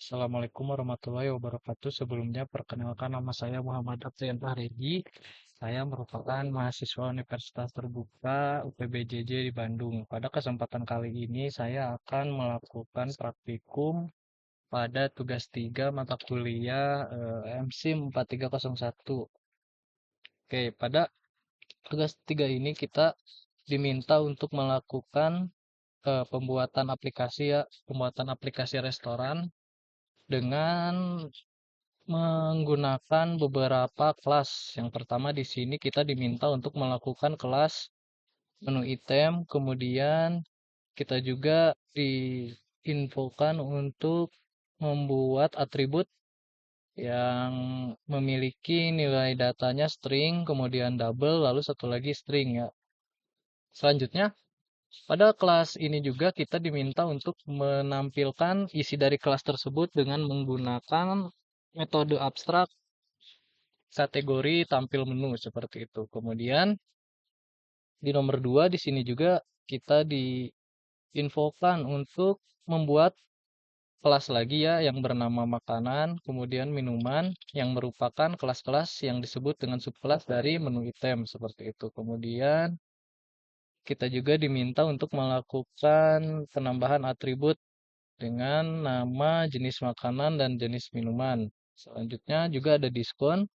Assalamualaikum warahmatullahi wabarakatuh. Sebelumnya, perkenalkan nama saya Muhammad Aptrian Fahredi. Saya merupakan mahasiswa Universitas Terbuka UPBJJ di Bandung. Pada kesempatan kali ini, saya akan melakukan praktikum pada tugas 3 mata kuliah MSIM 4301. Oke, pada tugas 3 ini kita diminta untuk melakukan pembuatan aplikasi restoran dengan menggunakan beberapa kelas. Yang pertama di sini kita diminta untuk melakukan kelas menu item, kemudian kita juga diinfokan untuk membuat atribut yang memiliki nilai datanya string, kemudian double, lalu satu lagi string ya. Selanjutnya, pada kelas ini juga kita diminta untuk menampilkan isi dari kelas tersebut dengan menggunakan metode abstrak kategori tampil menu seperti itu. Kemudian di nomor 2 di sini juga kita diinfokan untuk membuat kelas lagi ya yang bernama makanan, kemudian minuman yang merupakan kelas-kelas yang disebut dengan subkelas dari menu item seperti itu. Kemudian kita juga diminta untuk melakukan penambahan atribut dengan nama jenis makanan dan jenis minuman. Selanjutnya juga ada diskon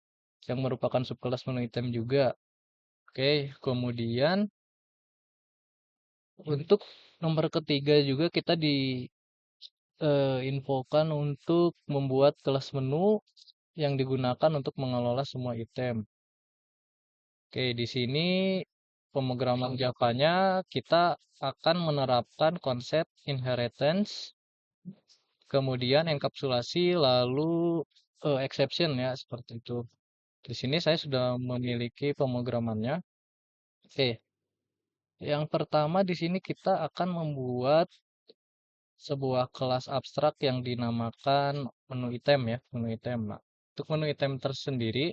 yang merupakan subkelas menu item juga. Oke, kemudian untuk nomor ketiga juga kita diinfokan untuk membuat kelas menu yang digunakan untuk mengelola semua item. Oke, di sini pemrograman Java-nya kita akan menerapkan konsep inheritance, kemudian enkapsulasi, lalu exception ya, seperti itu. Di sini saya sudah memiliki pemrogramannya. Oke, yang pertama di sini kita akan membuat sebuah kelas abstrak yang dinamakan menu item ya, menu item. Nah, untuk menu item tersendiri,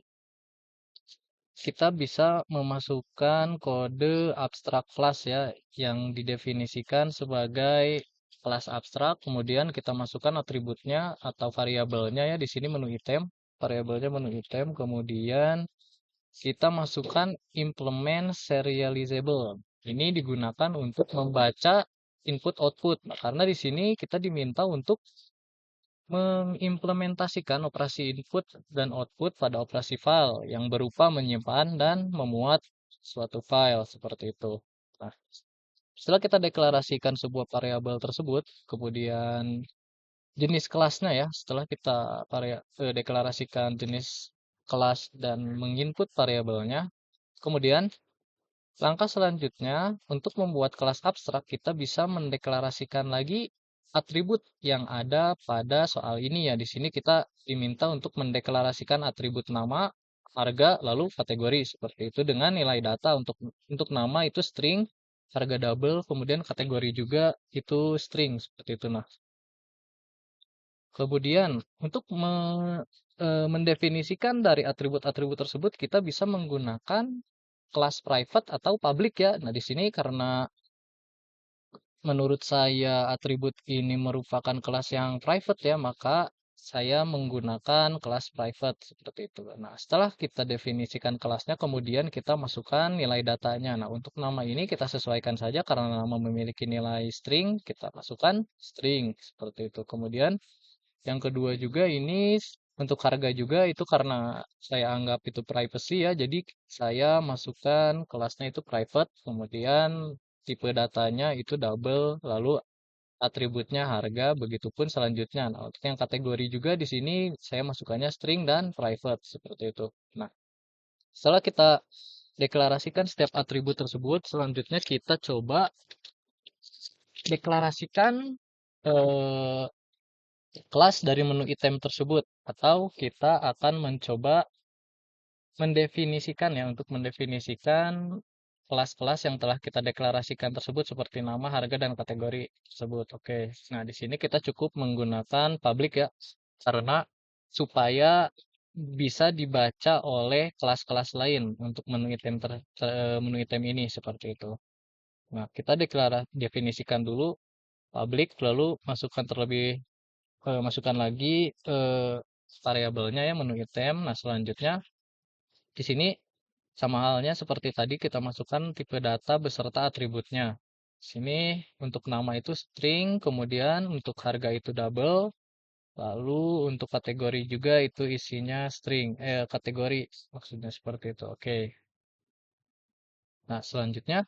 kita bisa memasukkan kode abstrak kelas ya, yang didefinisikan sebagai kelas abstrak, kemudian kita masukkan atributnya atau variabelnya ya, di sini menu item, variabelnya menu item, kemudian kita masukkan implement serializable. Ini digunakan untuk membaca input output. Nah, karena di sini kita diminta untuk mengimplementasikan operasi input dan output pada operasi file yang berupa menyimpan dan memuat suatu file seperti itu. Nah, setelah kita deklarasikan sebuah variabel tersebut, kemudian jenis kelasnya ya, setelah kita deklarasikan jenis kelas dan menginput variabelnya, kemudian langkah selanjutnya, untuk membuat kelas abstrak, kita bisa mendeklarasikan lagi atribut yang ada pada soal ini ya. Di sini kita diminta untuk mendeklarasikan atribut nama, harga, lalu kategori seperti itu dengan nilai data untuk nama itu string, harga double, kemudian kategori juga itu string seperti itu. Nah, kemudian untuk mendefinisikan dari atribut-atribut tersebut kita bisa menggunakan kelas private atau public ya. Nah, di sini karena menurut saya atribut ini merupakan kelas yang private ya, maka saya menggunakan kelas private seperti itu. Nah, setelah kita definisikan kelasnya, kemudian kita masukkan nilai datanya. Nah, untuk nama ini kita sesuaikan saja karena nama memiliki nilai string, kita masukkan string seperti itu. Kemudian yang kedua juga ini untuk harga juga itu karena saya anggap itu privacy ya, jadi saya masukkan kelasnya itu private, kemudian tipe datanya itu double, lalu atributnya harga, begitupun selanjutnya. Nah, untuk yang kategori juga di sini saya masukkannya string dan private seperti itu. Nah, setelah kita deklarasikan setiap atribut tersebut, selanjutnya kita coba deklarasikan eh, kelas dari menu item tersebut atau kita akan mencoba mendefinisikan ya untuk mendefinisikan kelas-kelas yang telah kita deklarasikan tersebut seperti nama, harga dan kategori tersebut. Oke. Nah, di sini kita cukup menggunakan public ya karena supaya bisa dibaca oleh kelas-kelas lain untuk menu item ini seperti itu. Nah, kita definisikan dulu public lalu masukkan terlebih masukkan lagi variabelnya ya, menu item. Nah, selanjutnya di sini sama halnya seperti tadi kita masukkan tipe data beserta atributnya. Sini untuk nama itu string, kemudian untuk harga itu double, lalu untuk kategori juga itu isinya string, kategori maksudnya seperti itu. Oke. Nah, selanjutnya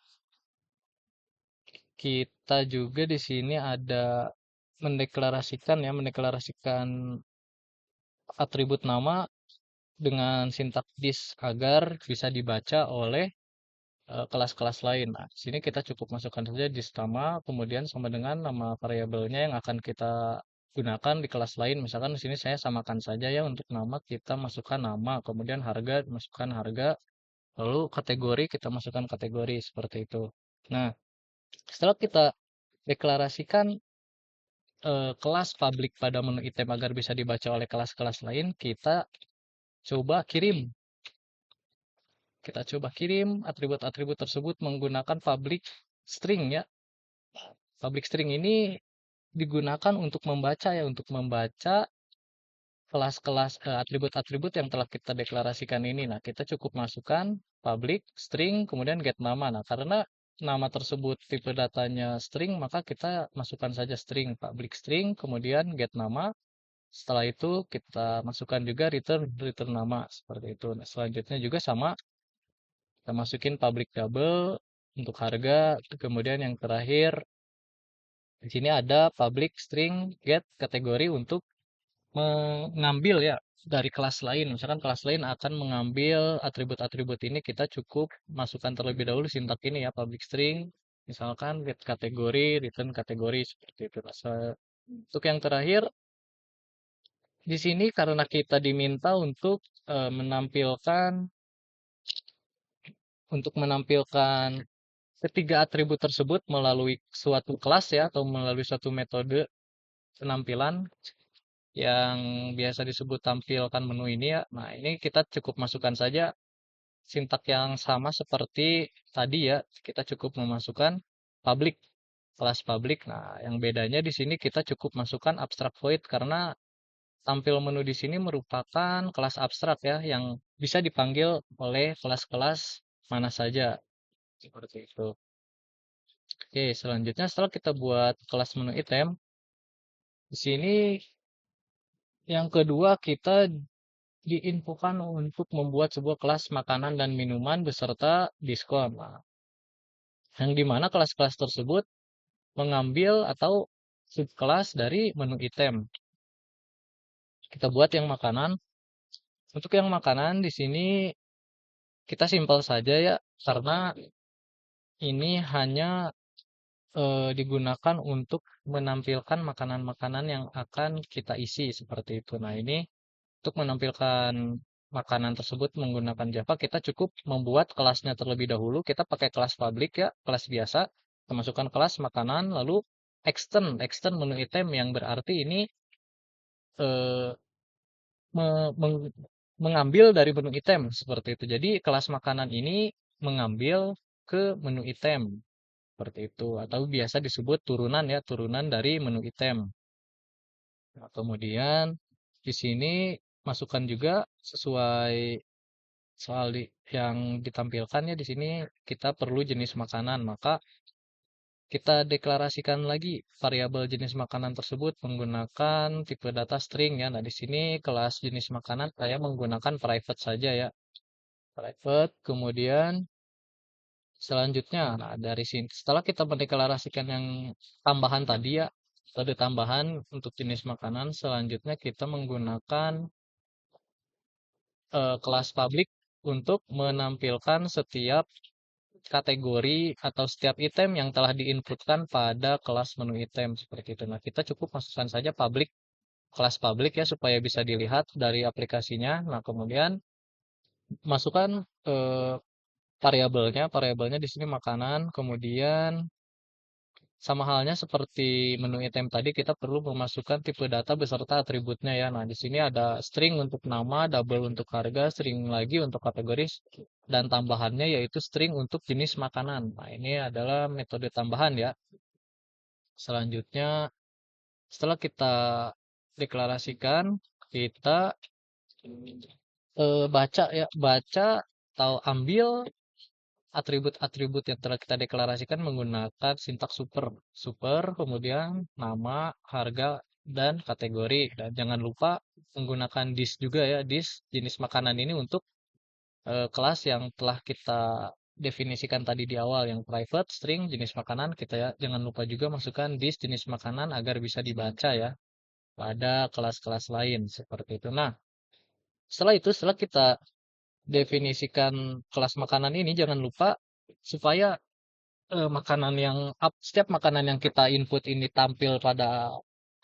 kita juga di sini ada mendeklarasikan atribut nama dengan sintak this agar bisa dibaca oleh kelas-kelas lain. Nah, di sini kita cukup masukkan saja this nama, kemudian sama dengan nama variabelnya yang akan kita gunakan di kelas lain. Misalkan di sini saya samakan saja ya, untuk nama kita masukkan nama, kemudian harga masukkan harga, lalu kategori kita masukkan kategori seperti itu. Nah, setelah kita deklarasikan kelas public pada menu item agar bisa dibaca oleh kelas-kelas lain, coba kirim. Kita coba kirim atribut-atribut tersebut menggunakan public string ya. Public string ini digunakan untuk membaca ya, untuk membaca kelas-kelas atribut-atribut yang telah kita deklarasikan ini. Nah, kita cukup masukkan public string kemudian get nama. Nah, karena nama tersebut tipe datanya string, maka kita masukkan saja string, public string kemudian get nama. Setelah itu kita masukkan juga return nama seperti itu. Nah, selanjutnya juga sama, kita masukin public double untuk harga, kemudian yang terakhir di sini ada public string get kategori untuk mengambil ya dari kelas lain. Misalkan kelas lain akan mengambil atribut-atribut ini, kita cukup masukkan terlebih dahulu sintak ini ya, public string, misalkan get kategori, return kategori seperti itu. Nah, untuk yang terakhir di sini karena kita diminta untuk menampilkan ketiga atribut tersebut melalui suatu kelas ya, atau melalui suatu metode penampilan yang biasa disebut tampilkan menu ini ya. Nah, ini kita cukup masukkan saja sintak yang sama seperti tadi ya. Kita cukup memasukkan public, kelas public. Nah, yang bedanya di sini kita cukup masukkan abstract void karena tampil menu di sini merupakan kelas abstrak ya, yang bisa dipanggil oleh kelas-kelas mana saja. Seperti itu. Oke, selanjutnya setelah kita buat kelas menu item, di sini yang kedua kita diinfokan untuk membuat sebuah kelas makanan dan minuman beserta diskon. Nah, yang dimana kelas-kelas tersebut mengambil atau subkelas dari menu item. Kita buat yang makanan. Untuk yang makanan di sini kita simpel saja ya, karena ini hanya digunakan untuk menampilkan makanan-makanan yang akan kita isi seperti itu. Nah, ini untuk menampilkan makanan tersebut menggunakan Java, kita cukup membuat kelasnya terlebih dahulu. Kita pakai kelas public ya, kelas biasa. Kita masukkan kelas makanan, lalu extend menu item yang berarti ini eh, mengambil dari menu item seperti itu. Jadi kelas makanan ini mengambil ke menu item seperti itu, atau biasa disebut turunan ya, turunan dari menu item. Nah, kemudian di sini masukkan juga sesuai yang ditampilkan ya, di sini kita perlu jenis makanan, maka kita deklarasikan lagi variabel jenis makanan tersebut menggunakan tipe data string ya. Nah, di sini kelas jenis makanan saya menggunakan private saja ya. Private, kemudian selanjutnya, nah dari sini setelah kita mendeklarasikan yang tambahan tadi ya, kode tambahan untuk jenis makanan, selanjutnya kita menggunakan kelas public untuk menampilkan setiap kategori atau setiap item yang telah diinputkan pada kelas menu item seperti itu. Nah, kita cukup masukkan saja kelas public ya, supaya bisa dilihat dari aplikasinya. Nah, kemudian masukkan variabelnya di sini makanan, kemudian sama halnya seperti menu item tadi, kita perlu memasukkan tipe data beserta atributnya ya. Nah, di sini ada string untuk nama, double untuk harga, string lagi untuk kategori, dan tambahannya yaitu string untuk jenis makanan. Nah, ini adalah metode tambahan ya. Selanjutnya, setelah kita deklarasikan, kita baca ya, baca atau ambil atribut-atribut yang telah kita deklarasikan menggunakan sintaks super. Super, kemudian nama, harga, dan kategori. Dan jangan lupa menggunakan this juga ya, this jenis makanan ini untuk kelas yang telah kita definisikan tadi di awal, yang private, string, jenis makanan, kita ya jangan lupa juga masukkan this jenis makanan agar bisa dibaca ya pada kelas-kelas lain seperti itu. Nah, setelah itu, setelah kita definisikan kelas makanan ini, jangan lupa supaya makanan yang setiap makanan yang kita input ini tampil pada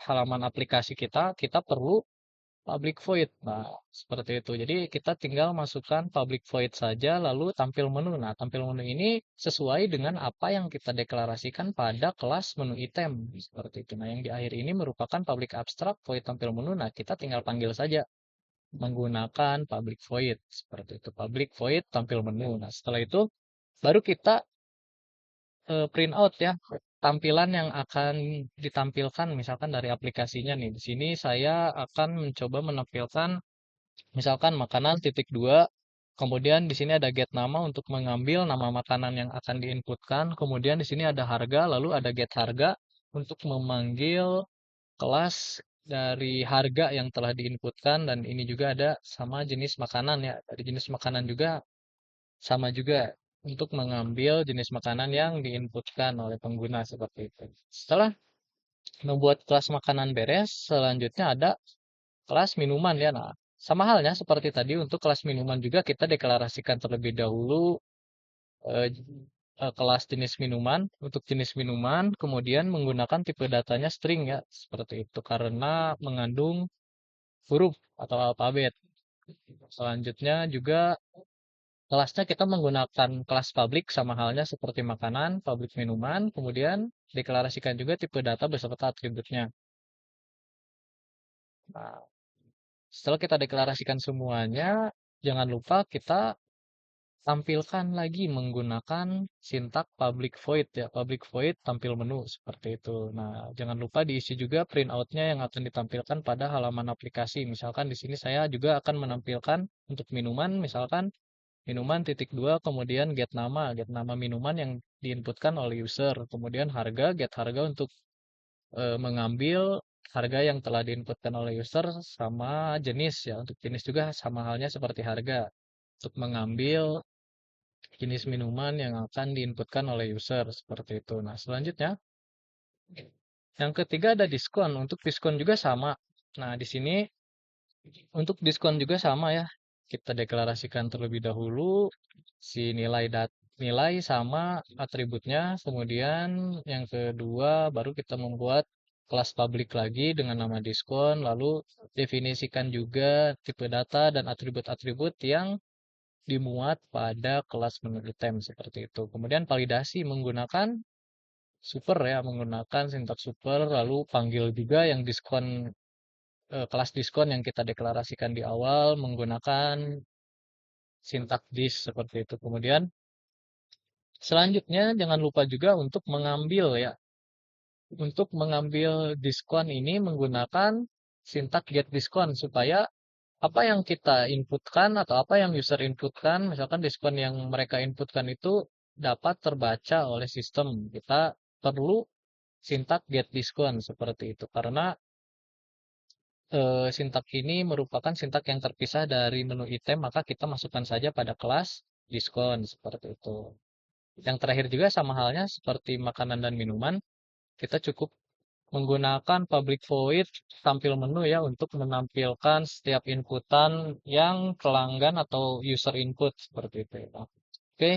halaman aplikasi kita, kita perlu public void. Nah, seperti itu. Jadi kita tinggal masukkan public void saja, lalu tampil menu. Nah, tampil menu ini sesuai dengan apa yang kita deklarasikan pada kelas menu item. Seperti itu. Nah, yang di akhir ini merupakan public abstract void tampil menu. Nah, kita tinggal panggil saja menggunakan public void. Seperti itu. Public void tampil menu. Nah, setelah itu baru kita print out ya tampilan yang akan ditampilkan misalkan dari aplikasinya nih. Di sini saya akan mencoba menampilkan misalkan makanan titik dua, kemudian di sini ada get nama untuk mengambil nama makanan yang akan diinputkan, kemudian di sini ada harga, lalu ada get harga untuk memanggil kelas dari harga yang telah diinputkan, dan ini juga ada sama jenis makanan ya. Dari jenis makanan juga sama juga untuk mengambil jenis makanan yang diinputkan oleh pengguna seperti itu. Setelah membuat kelas makanan beres, selanjutnya ada kelas minuman ya. Nah, sama halnya seperti tadi untuk kelas minuman juga kita deklarasikan terlebih dahulu eh, kelas jenis minuman. Untuk jenis minuman, kemudian menggunakan tipe datanya string ya, seperti itu karena mengandung huruf atau alfabet. Selanjutnya juga kelasnya kita menggunakan kelas public sama halnya seperti makanan, public minuman, kemudian deklarasikan juga tipe data beserta atributnya. Nah, setelah kita deklarasikan semuanya, jangan lupa kita tampilkan lagi menggunakan sintak public void ya, public void tampil menu seperti itu. Nah, jangan lupa diisi juga printout-nya yang akan ditampilkan pada halaman aplikasi. Misalkan di sini saya juga akan menampilkan untuk minuman, misalkan minuman titik dua, kemudian get nama minuman yang diinputkan oleh user, kemudian harga, get harga untuk mengambil harga yang telah diinputkan oleh user sama jenis ya. Untuk jenis juga sama halnya seperti harga untuk mengambil jenis minuman yang akan diinputkan oleh user seperti itu. Nah, selanjutnya yang ketiga ada diskon. Untuk diskon juga sama. Nah, di sini untuk diskon juga sama ya. Kita deklarasikan terlebih dahulu si nilai sama atributnya. Kemudian yang kedua baru kita membuat kelas public lagi dengan nama diskon. Lalu definisikan juga tipe data dan atribut-atribut yang dimuat pada kelas menu item seperti itu. Kemudian validasi menggunakan super ya, menggunakan sintaks super. Lalu panggil juga yang diskon kelas diskon yang kita deklarasikan di awal menggunakan sintak this seperti itu. Kemudian selanjutnya jangan lupa juga untuk mengambil ya. Untuk mengambil diskon ini menggunakan sintak get diskon supaya apa yang kita inputkan atau apa yang user inputkan, misalkan diskon yang mereka inputkan itu dapat terbaca oleh sistem. Kita perlu sintak get diskon seperti itu karena sintak ini merupakan sintak yang terpisah dari menu item, maka kita masukkan saja pada kelas diskon seperti itu. Yang terakhir juga sama halnya seperti makanan dan minuman, kita cukup menggunakan public void tampil menu ya untuk menampilkan setiap inputan yang pelanggan atau user input seperti itu ya. Oke,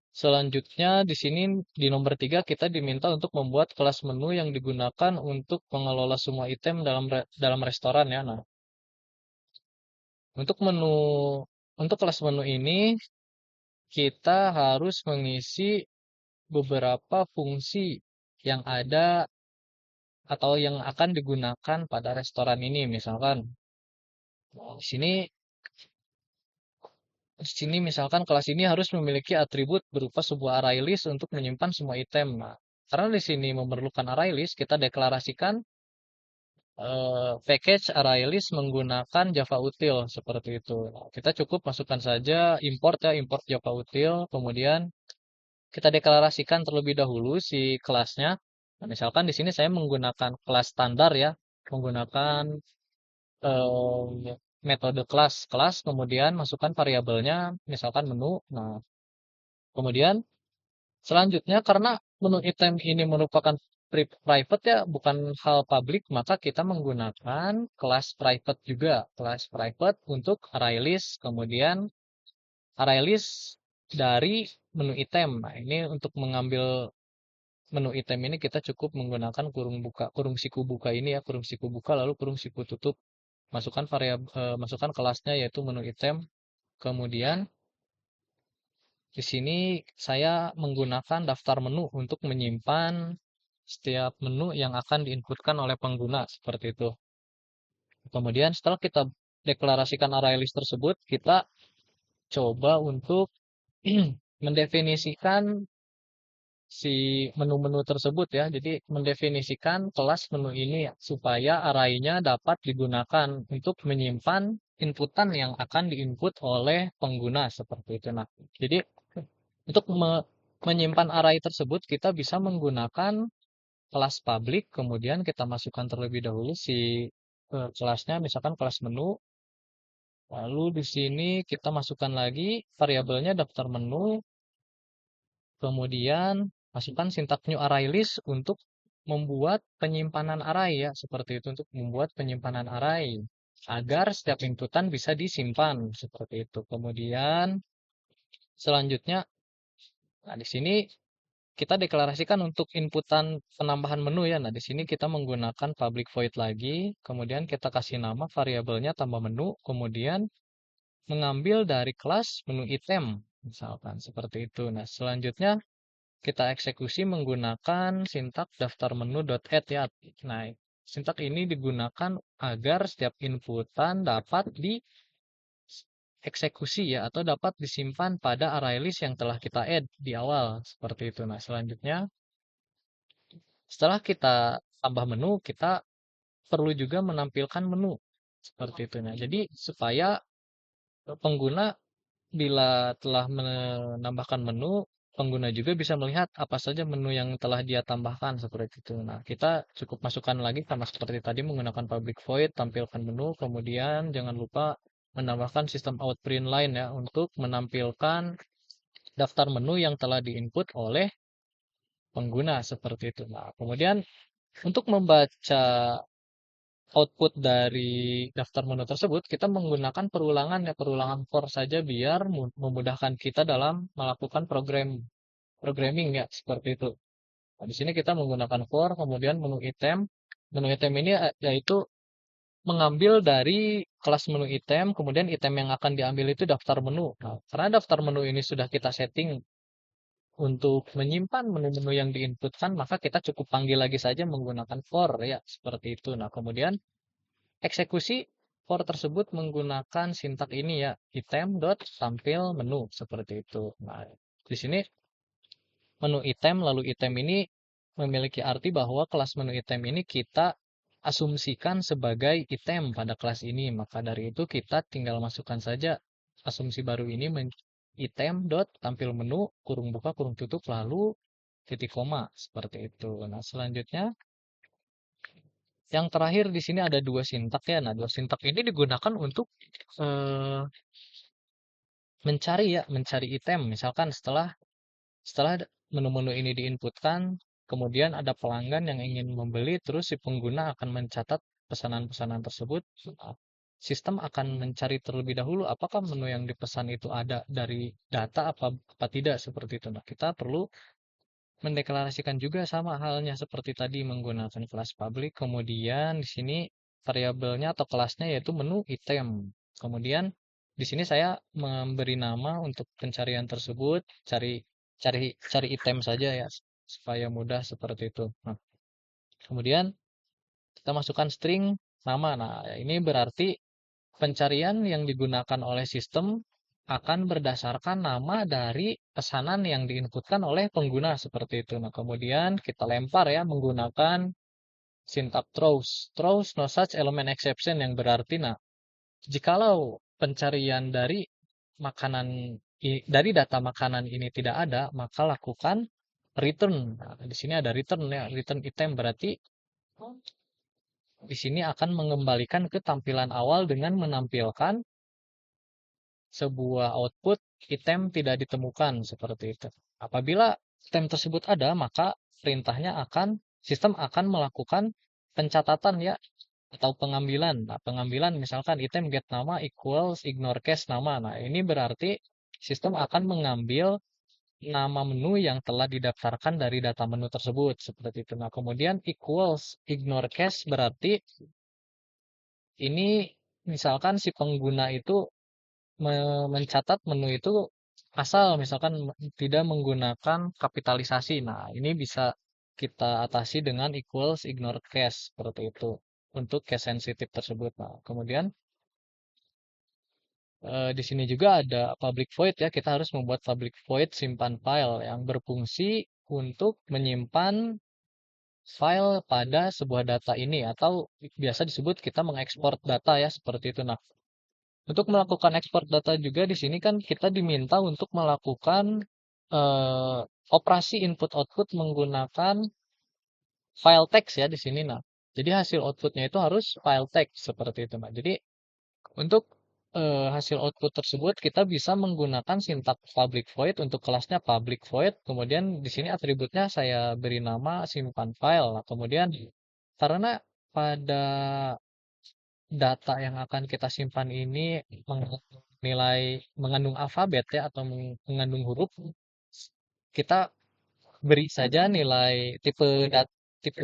selanjutnya di sini di nomor 3 kita diminta untuk membuat kelas menu yang digunakan untuk mengelola semua item dalam restoran ya. Nah, untuk menu untuk kelas menu ini kita harus mengisi beberapa fungsi yang ada atau yang akan digunakan pada restoran ini. Misalkan di sini misalkan kelas ini harus memiliki atribut berupa sebuah array list untuk menyimpan semua item. Nah, karena di sini memerlukan array list, kita deklarasikan package ArrayList menggunakan Java Util seperti itu. Nah, kita cukup masukkan saja import ya, import Java Util, kemudian kita deklarasikan terlebih dahulu si kelasnya. Nah, misalkan di sini saya menggunakan kelas standar ya, menggunakan metode kelas, kemudian masukkan variabelnya, misalkan menu. Nah, kemudian selanjutnya karena menu item ini merupakan private ya, bukan hal publik, maka kita menggunakan kelas private juga, kelas private untuk ArrayList, kemudian ArrayList dari menu item. Nah, ini untuk mengambil menu item ini kita cukup menggunakan kurung buka, kurung siku buka ini ya, kurung siku buka lalu kurung siku tutup. Masukkan variabel, masukkan kelasnya yaitu menu item. Kemudian di sini saya menggunakan daftar menu untuk menyimpan setiap menu yang akan diinputkan oleh pengguna seperti itu. Kemudian setelah kita deklarasikan ArrayList tersebut, kita coba untuk mendefinisikan si menu-menu tersebut ya. Jadi mendefinisikan kelas menu ini supaya array-nya dapat digunakan untuk menyimpan inputan yang akan diinput oleh pengguna seperti itu. Nah, jadi untuk menyimpan array tersebut kita bisa menggunakan kelas public, kemudian kita masukkan terlebih dahulu si kelasnya, misalkan kelas menu. Lalu di sini kita masukkan lagi variabelnya daftar menu, kemudian masukkan sintak new array list untuk membuat penyimpanan array ya, seperti itu untuk membuat penyimpanan array agar setiap inputan bisa disimpan seperti itu. Kemudian selanjutnya, nah di sini kita deklarasikan untuk inputan penambahan menu ya. Nah, di sini kita menggunakan public void lagi, kemudian kita kasih nama variabelnya tambah menu, kemudian mengambil dari kelas menu item, misalkan seperti itu. Nah, selanjutnya kita eksekusi menggunakan sintak daftar menu.add ya. Nah, sintak ini digunakan agar setiap inputan dapat dieksekusi ya atau dapat disimpan pada ArrayList yang telah kita add di awal seperti itu. Nah, selanjutnya setelah kita tambah menu, kita perlu juga menampilkan menu seperti itu. Nah, jadi supaya pengguna bila telah menambahkan menu, pengguna juga bisa melihat apa saja menu yang telah dia tambahkan seperti itu. Nah, kita cukup masukkan lagi sama seperti tadi menggunakan public void, tampilkan menu, kemudian jangan lupa menambahkan sistem out print line ya untuk menampilkan daftar menu yang telah diinput oleh pengguna seperti itu. Nah, kemudian untuk membaca output dari daftar menu tersebut, kita menggunakan perulangan ya, perulangan for saja biar memudahkan kita dalam melakukan programming ya, seperti itu. Nah, di sini kita menggunakan for, kemudian menu item. Menu item ini yaitu mengambil dari kelas menu item, kemudian item yang akan diambil itu daftar menu. Nah, karena daftar menu ini sudah kita setting untuk menyimpan menu-menu yang diinputkan, maka kita cukup panggil lagi saja menggunakan for ya, seperti itu. Nah, kemudian eksekusi for tersebut menggunakan sintak ini ya, item dot tampil menu seperti itu. Nah, di sini menu item lalu item ini memiliki arti bahwa kelas menu item ini kita asumsikan sebagai item pada kelas ini. Maka dari itu kita tinggal masukkan saja asumsi baru ini item dot tampil menu kurung buka kurung tutup lalu titik koma seperti itu. Nah, selanjutnya yang terakhir di sini ada dua sintak ya. Nah, dua sintak ini digunakan untuk eh, mencari ya, mencari item. Misalkan setelah menu-menu ini diinputkan, kemudian ada pelanggan yang ingin membeli, terus si pengguna akan mencatat pesanan-pesanan tersebut. Nah, sistem akan mencari terlebih dahulu apakah menu yang dipesan itu ada dari data apa tidak seperti itu. Nah, kita perlu mendeklarasikan juga sama halnya seperti tadi menggunakan kelas public, kemudian di sini variabelnya atau kelasnya yaitu menu item. Kemudian di sini saya memberi nama untuk pencarian tersebut, cari cari cari item saja ya supaya mudah seperti itu. Nah, kemudian kita masukkan string nama. Nah, ini berarti pencarian yang digunakan oleh sistem akan berdasarkan nama dari pesanan yang diinputkan oleh pengguna seperti itu. Nah, kemudian kita lempar ya menggunakan syntax throws. Throws no such element exception yang berarti, nah, jikalau pencarian dari makanan dari data makanan ini tidak ada, maka lakukan return. Nah, di sini ada return ya, return item berarti di sini akan mengembalikan ke tampilan awal dengan menampilkan sebuah output item tidak ditemukan seperti itu. Apabila item tersebut ada, maka sistem akan melakukan pencatatan ya atau pengambilan. Nah, pengambilan misalkan item get nama equals ignore cache nama. Nah, ini berarti sistem akan mengambil nama menu yang telah didaftarkan dari data menu tersebut seperti itu. Nah, kemudian equals ignore cache berarti ini misalkan si pengguna itu mencatat menu itu asal misalkan tidak menggunakan kapitalisasi. Nah, ini bisa kita atasi dengan equals ignore cache seperti itu untuk case sensitive tersebut. Nah, kemudian di sini juga ada public void ya. Kita harus membuat public void simpan file yang berfungsi untuk menyimpan file pada sebuah data ini atau biasa disebut kita mengekspor data ya seperti itu. Nah, untuk melakukan ekspor data juga di sini kan kita diminta untuk melakukan eh, operasi input output menggunakan file text ya di sini. Nah, jadi hasil outputnya itu harus file text seperti itu. Nah, jadi untuk hasil output tersebut kita bisa menggunakan sintak public void untuk kelasnya public void. Kemudian di sini atributnya saya beri nama simpan file. Nah, kemudian karena pada data yang akan kita simpan ini mengandung alfabet ya atau mengandung huruf, kita beri saja nilai tipe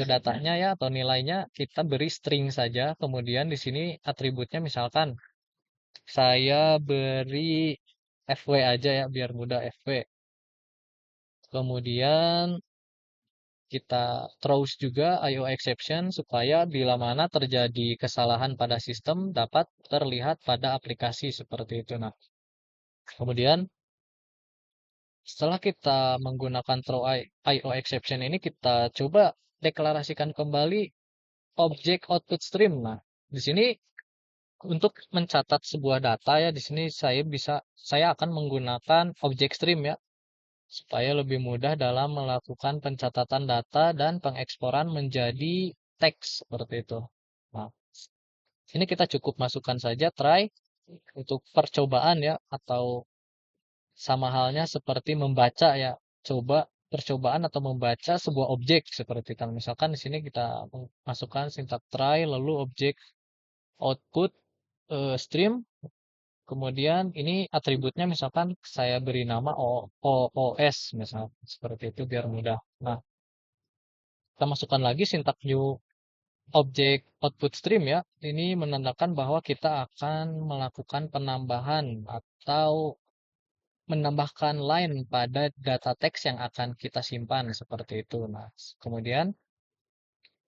datanya ya atau nilainya kita beri string saja. Kemudian di sini atributnya misalkan saya beri fw aja ya biar mudah fw. Kemudian kita throws juga IO exception supaya bila mana terjadi kesalahan pada sistem dapat terlihat pada aplikasi seperti itu. Nah, kemudian setelah kita menggunakan throw IO exception ini kita coba deklarasikan kembali objek output stream. Nah, di sini untuk mencatat sebuah data ya di sini saya akan menggunakan objek stream ya supaya lebih mudah dalam melakukan pencatatan data dan pengeksporan menjadi teks seperti itu. Nah, ini kita cukup masukkan saja try untuk percobaan ya atau sama halnya seperti membaca ya. Coba percobaan atau membaca sebuah objek seperti itu. Misalkan di sini kita masukkan sintak try lalu objek output stream. Kemudian ini atributnya misalkan saya beri nama OOS misalnya seperti itu biar mudah. Nah, kita masukkan lagi sintak new objek output stream ya. Ini menandakan bahwa kita akan melakukan penambahan atau menambahkan line pada data teks yang akan kita simpan seperti itu. Nah, kemudian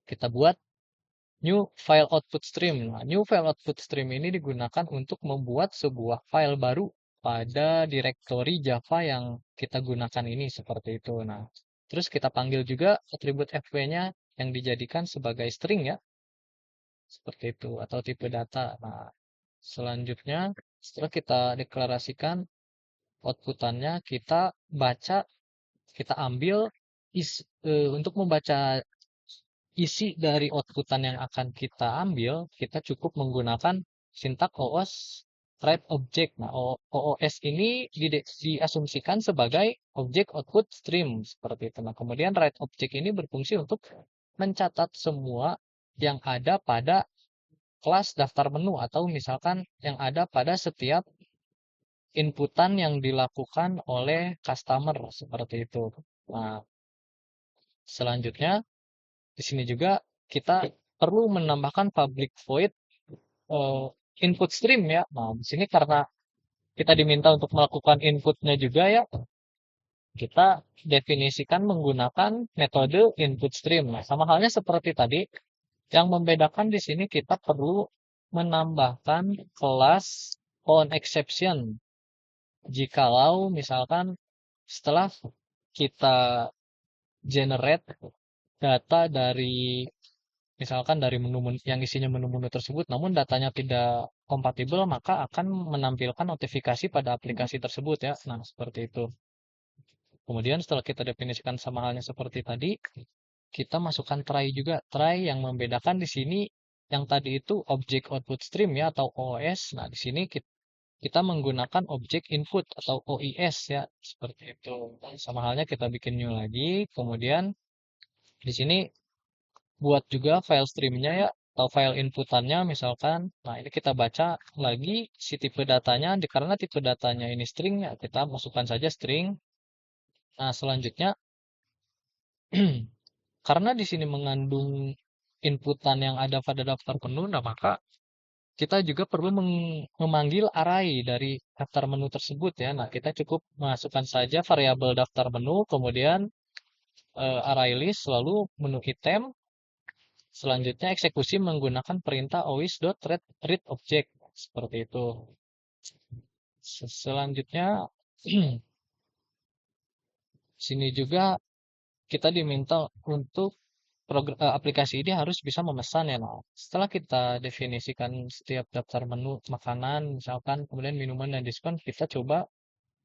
kita buat new file output stream. Nah, new file output stream ini digunakan untuk membuat sebuah file baru pada direktori Java yang kita gunakan ini seperti itu. Nah, terus kita panggil juga atribut fw-nya yang dijadikan sebagai string ya, seperti itu atau tipe data. Nah, selanjutnya setelah kita deklarasikan outputannya, kita baca, kita ambil untuk membaca isi dari outputan yang akan kita ambil, kita cukup menggunakan sintak OOS write object. Nah, OOS ini diasumsikan sebagai objek output stream seperti itu. Nah, kemudian write object ini berfungsi untuk mencatat semua yang ada pada kelas daftar menu atau misalkan yang ada pada setiap inputan yang dilakukan oleh customer seperti itu. Nah, selanjutnya di sini juga kita perlu menambahkan public void eh, input stream ya. Nah, di sini karena kita diminta untuk melakukan inputnya juga ya, kita definisikan menggunakan metode input stream. Nah, sama halnya seperti tadi, yang membedakan di sini kita perlu menambahkan kelas on exception. Jikalau misalkan setelah kita generate data dari misalkan dari menu-menu yang isinya menu-menu tersebut, namun datanya tidak kompatibel, maka akan menampilkan notifikasi pada aplikasi tersebut ya. Nah, seperti itu. Kemudian setelah kita definisikan sama halnya seperti tadi, kita masukkan try juga. Try yang membedakan di sini yang tadi itu object output stream ya atau OS. Nah, di sini kita menggunakan object input atau OIS ya, seperti itu. Sama halnya kita bikin new lagi, kemudian di sini buat juga file streamnya ya, atau file inputannya misalkan. Nah, ini kita baca lagi si tipe datanya, karena tipe datanya ini string ya, kita masukkan saja string. Nah, selanjutnya karena di sini mengandung inputan yang ada pada daftar menu, nah maka kita juga perlu memanggil array dari daftar menu tersebut ya. Nah, kita cukup masukkan saja variabel daftar menu, kemudian array list, lalu menu item. Selanjutnya eksekusi menggunakan perintah always.read object. Seperti itu. Selanjutnya, sini juga kita diminta untuk aplikasi ini harus bisa memesan ya. Nah, setelah kita definisikan setiap daftar menu makanan, misalkan, kemudian minuman dan diskon, kita coba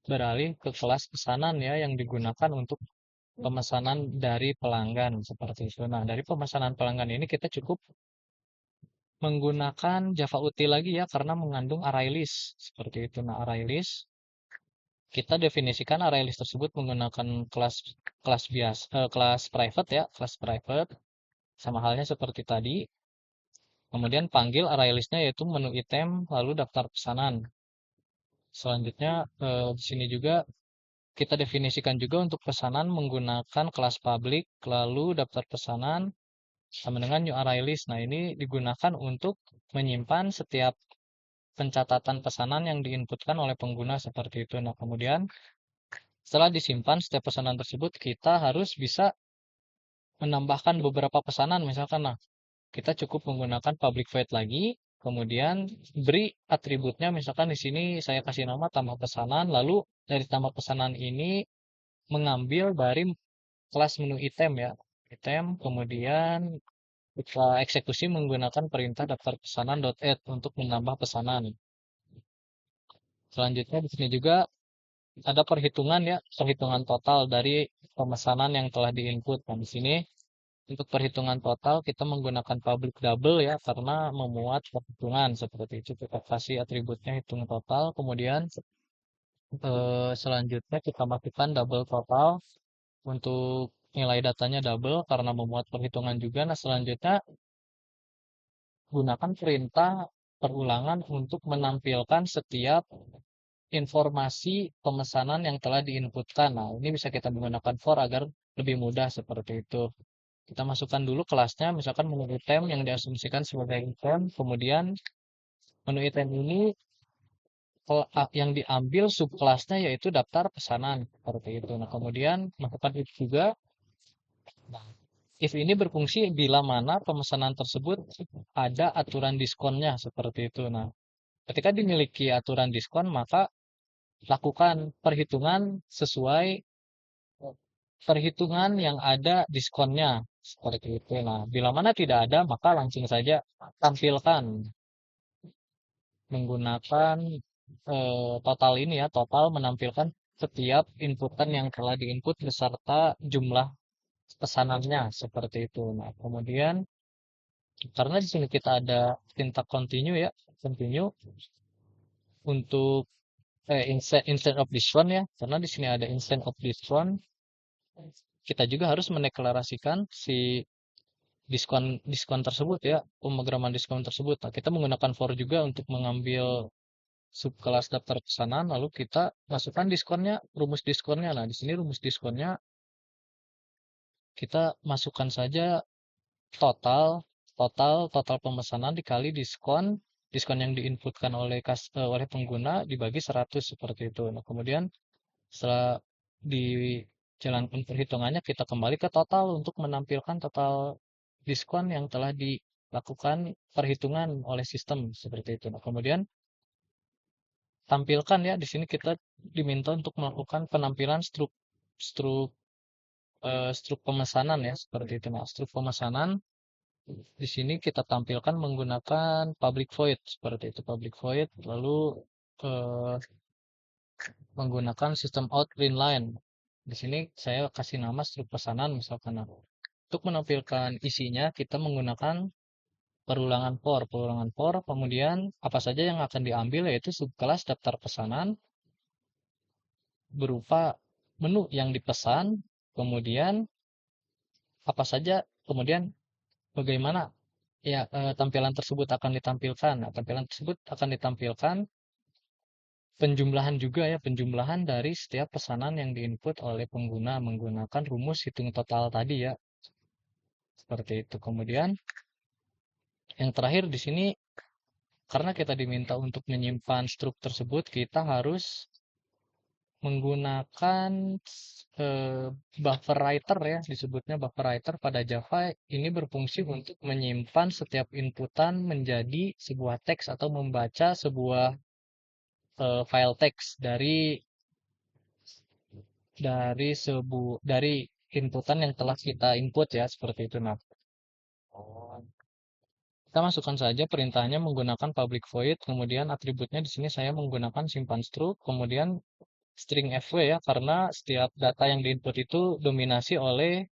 beralih ke kelas pesanan ya yang digunakan untuk pemesanan dari pelanggan seperti itu. Nah, dari pemesanan pelanggan ini kita cukup menggunakan Java util lagi ya karena mengandung array list seperti itu. Nah, array list kita definisikan array list tersebut menggunakan kelas kelas biasa kelas private ya, kelas private sama halnya seperti tadi. Kemudian panggil array listnya yaitu menu item lalu daftar pesanan. Selanjutnya di sini juga kita definisikan juga untuk pesanan menggunakan kelas public lalu daftar pesanan sama dengan new array list. Nah, ini digunakan untuk menyimpan setiap pencatatan pesanan yang diinputkan oleh pengguna seperti itu. Nah, kemudian setelah disimpan setiap pesanan tersebut, kita harus bisa menambahkan beberapa pesanan. Misalkan, nah, kita cukup menggunakan public void lagi, kemudian beri atributnya. Misalkan di sini saya kasih nama tambah pesanan, lalu dari tambah pesanan ini mengambil dari kelas menu item ya. Item, kemudian kita eksekusi menggunakan perintah daftar pesanan.add untuk menambah pesanan. Selanjutnya di sini juga ada perhitungan ya, perhitungan total dari pemesanan yang telah diinput. Nah, di sini untuk perhitungan total kita menggunakan public double ya karena memuat perhitungan seperti itu. Kita kasih atributnya hitung total, kemudian selanjutnya kita masukkan double total untuk nilai datanya double karena memuat perhitungan juga. Nah, selanjutnya gunakan perintah perulangan untuk menampilkan setiap informasi pemesanan yang telah diinputkan. Nah, ini bisa kita menggunakan for agar lebih mudah seperti itu. Kita masukkan dulu kelasnya, misalkan menu item yang diasumsikan sebagai item, kemudian menu item ini yang diambil subkelasnya yaitu daftar pesanan seperti itu. Nah, kemudian masukkan if juga. Nah, if ini berfungsi bila mana pemesanan tersebut ada aturan diskonnya seperti itu. Nah, ketika dimiliki aturan diskon, maka lakukan perhitungan sesuai perhitungan yang ada diskonnya seperti itu. Nah, bila mana tidak ada, maka langsung saja tampilkan menggunakan total ini ya, total menampilkan setiap inputan yang telah diinput beserta jumlah pesanannya seperti itu. Nah, kemudian karena di sini kita ada tinta continue ya, continue untuk instead of this one ya, karena di sini ada instead of this one, kita juga harus mendeklarasikan si diskon diskon tersebut ya, pemrograman diskon tersebut. Nah, kita menggunakan for juga untuk mengambil subkelas daftar pesanan, lalu kita masukkan diskonnya, rumus diskonnya. Nah, di sini rumus diskonnya kita masukkan saja total total pemesanan dikali diskon diskon yang diinputkan oleh pengguna dibagi 100 seperti itu. Nah, kemudian setelah dijalankan perhitungannya kita kembali ke total untuk menampilkan total diskon yang telah dilakukan perhitungan oleh sistem seperti itu. Nah, kemudian tampilkan ya di sini kita diminta untuk melakukan penampilan struk struk pemesanan ya seperti itu. Nah, struk pemesanan Di sini kita tampilkan menggunakan public void seperti itu, public void, lalu eh, menggunakan sistem out print line. Di sini saya kasih nama struk pesanan misalkan. Nah, untuk menampilkan isinya kita menggunakan perulangan for, kemudian apa saja yang akan diambil yaitu subkelas daftar pesanan berupa menu yang dipesan, kemudian apa saja, kemudian bagaimana ya tampilan tersebut akan ditampilkan. Nah, tampilan tersebut akan ditampilkan penjumlahan juga ya, penjumlahan dari setiap pesanan yang diinput oleh pengguna menggunakan rumus hitung total tadi ya. Seperti itu. Kemudian yang terakhir di sini karena kita diminta untuk menyimpan struk tersebut, kita harus menggunakan eh, buffer writer ya, disebutnya buffer writer pada Java ini berfungsi untuk menyimpan setiap inputan menjadi sebuah teks atau membaca sebuah file teks dari inputan yang telah kita input ya seperti itu. Nah, kita masukkan saja perintahnya menggunakan public void, kemudian atributnya di sini saya menggunakan simpan struk, kemudian string fw ya, karena setiap data yang diinput itu dominasi oleh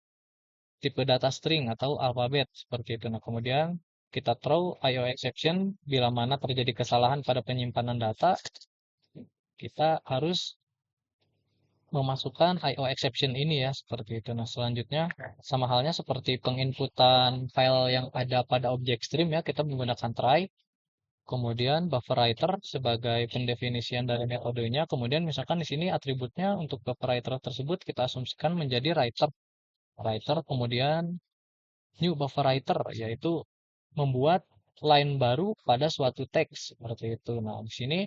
tipe data string atau alfabet seperti itu. Nah, kemudian kita throw IO exception bila mana terjadi kesalahan pada penyimpanan data, kita harus memasukkan IO exception ini ya seperti itu. Nah, selanjutnya sama halnya seperti penginputan file yang ada pada objek stream ya, kita menggunakan try. Kemudian buffer writer sebagai pendefinisian dari metodenya. Kemudian misalkan di sini atributnya untuk buffer writer tersebut kita asumsikan menjadi writer. Writer kemudian new buffer writer yaitu membuat line baru pada suatu teks seperti itu. Nah, di sini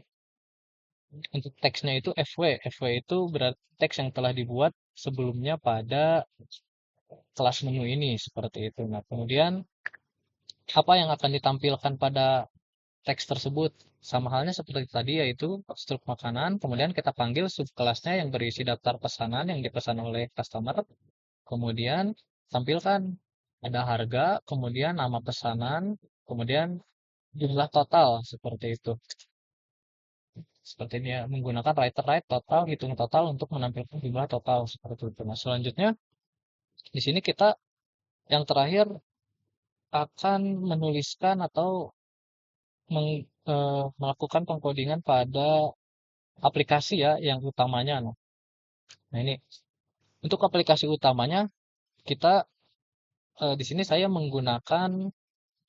untuk teksnya itu fw. Fw itu berarti teks yang telah dibuat sebelumnya pada kelas menu ini seperti itu. Nah, kemudian apa yang akan ditampilkan pada teks tersebut sama halnya seperti tadi yaitu struk makanan, kemudian kita panggil subkelasnya yang berisi daftar pesanan yang dipesan oleh customer, kemudian tampilkan ada harga, kemudian nama pesanan, kemudian jumlah total seperti itu. Seperti ini ya, menggunakan writer write total, hitung total untuk menampilkan jumlah total seperti itu. Nah, selanjutnya di sini kita yang terakhir akan menuliskan atau melakukan pengkodingan pada aplikasi ya yang utamanya. Nah, ini untuk aplikasi utamanya kita di sini saya menggunakan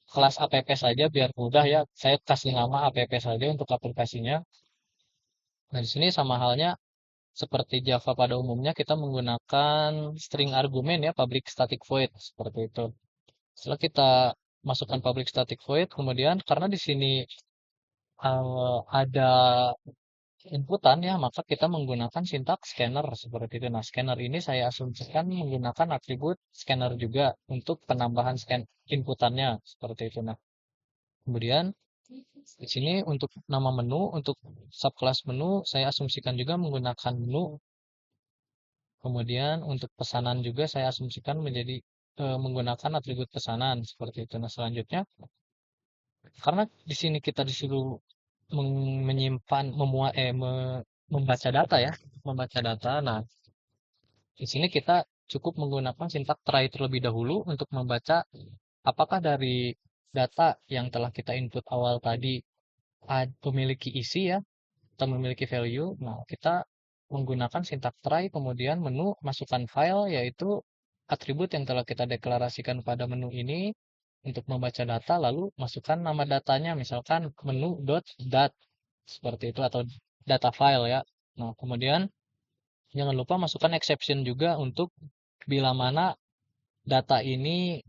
kelas app saja biar mudah ya. Saya kasih nama app saja untuk aplikasinya. Nah, di sini sama halnya seperti Java pada umumnya kita menggunakan string argumen ya, public static void seperti itu. Setelah kita masukkan public static void, kemudian karena di sini ada inputan ya, maka kita menggunakan sintaks scanner seperti itu. Nah, scanner ini saya asumsikan menggunakan atribut scanner juga untuk penambahan scan inputannya seperti itu. Nah, kemudian di sini untuk nama menu, untuk subclass menu, saya asumsikan juga menggunakan menu. Kemudian untuk pesanan juga saya asumsikan menjadi menggunakan atribut pesanan seperti itu. Nah, selanjutnya karena di sini kita disuruh menyimpan, membaca data ya, membaca data. Nah, di sini kita cukup menggunakan sintak try terlebih dahulu untuk membaca apakah dari data yang telah kita input awal tadi memiliki isi ya, atau memiliki value. Nah, kita menggunakan sintak try, kemudian menu, masukkan file, yaitu atribut yang telah kita deklarasikan pada menu ini untuk membaca data, lalu masukkan nama datanya, misalkan menu.dat, seperti itu, atau data file ya. Nah, kemudian jangan lupa masukkan exception juga untuk bila mana data ini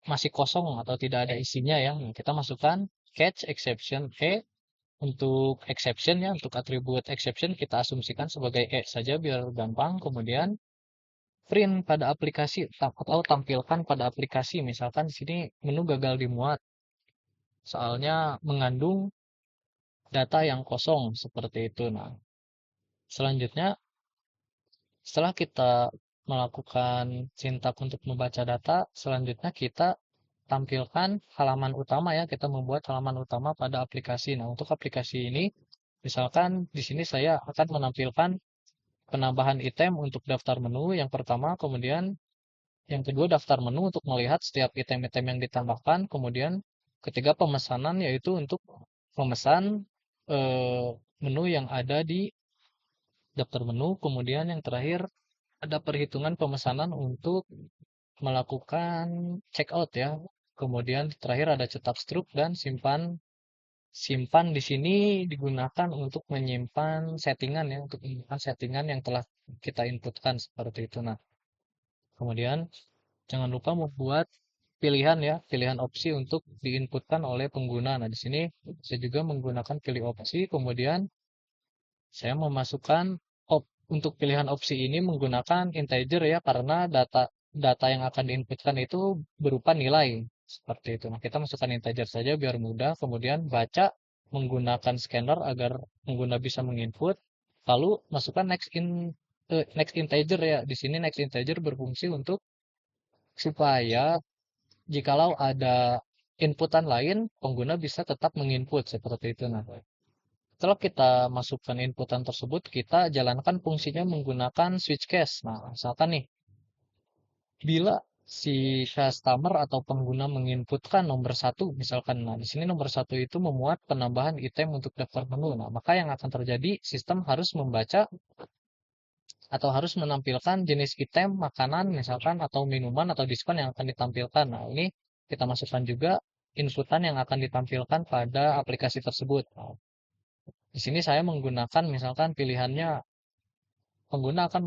masih kosong atau tidak ada isinya ya. Nah, kita masukkan catch exception untuk exception ya, untuk atribut exception kita asumsikan sebagai saja biar gampang. Kemudian print pada aplikasi atau tampilkan pada aplikasi. Misalkan di sini menu gagal dimuat. Soalnya mengandung data yang kosong seperti itu. Nah, selanjutnya setelah kita melakukan sintak untuk membaca data, selanjutnya kita tampilkan halaman utama ya, kita membuat halaman utama pada aplikasi. Nah, untuk aplikasi ini, misalkan di sini saya akan menampilkan penambahan item untuk daftar menu yang pertama, kemudian yang kedua daftar menu untuk melihat setiap item-item yang ditambahkan, kemudian ketiga pemesanan yaitu untuk memesan menu yang ada di daftar menu, kemudian yang terakhir ada perhitungan pemesanan untuk melakukan checkout ya. Kemudian terakhir ada cetak struk dan simpan. Simpan di sini digunakan untuk menyimpan settingan ya, untuk menyimpan settingan yang telah kita inputkan seperti itu. Nah, kemudian jangan lupa membuat pilihan ya, pilihan opsi untuk diinputkan oleh pengguna. Nah, di sini saya juga menggunakan pilih opsi, kemudian saya memasukkan untuk pilihan opsi ini menggunakan integer ya, karena data yang akan diinputkan itu berupa nilai seperti itu. Nah, kita masukkan integer saja biar mudah. Kemudian baca menggunakan scanner agar pengguna bisa menginput. Lalu masukkan next integer ya. Di sini next integer berfungsi untuk supaya jikalau ada inputan lain, pengguna bisa tetap menginput seperti itu. Nah, setelah kita masukkan inputan tersebut, kita jalankan fungsinya menggunakan switch case. Nah, misalkan nih, bila si customer atau pengguna menginputkan nomor satu, misalkan, nah di sini nomor satu itu memuat penambahan item untuk daftar menu. Nah, maka yang akan terjadi, sistem harus membaca atau harus menampilkan jenis item, makanan, misalkan, atau minuman atau diskon yang akan ditampilkan. Nah, ini kita masukkan juga inputan yang akan ditampilkan pada aplikasi tersebut. Nah, di sini saya menggunakan misalkan pilihannya pengguna akan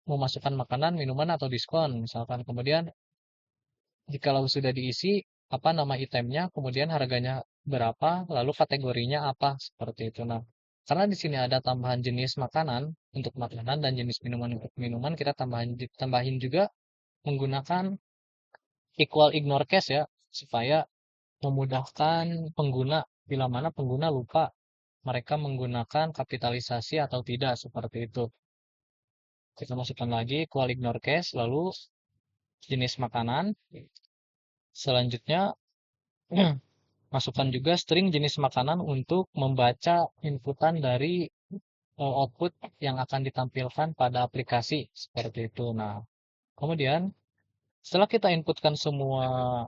memasukkan makanan, minuman, atau diskon misalkan. Kemudian jikalau sudah diisi apa nama itemnya, kemudian harganya berapa, lalu kategorinya apa seperti itu. Nah, karena di sini ada tambahan jenis makanan untuk makanan dan jenis minuman untuk minuman, kita tambahin juga menggunakan equal ignore case ya, supaya memudahkan pengguna bila mana pengguna lupa mereka menggunakan kapitalisasi atau tidak seperti itu. Kita masukkan lagi equal ignore case, lalu jenis makanan. Selanjutnya masukkan juga string jenis makanan untuk membaca inputan dari output yang akan ditampilkan pada aplikasi seperti itu. Nah, kemudian setelah kita inputkan semua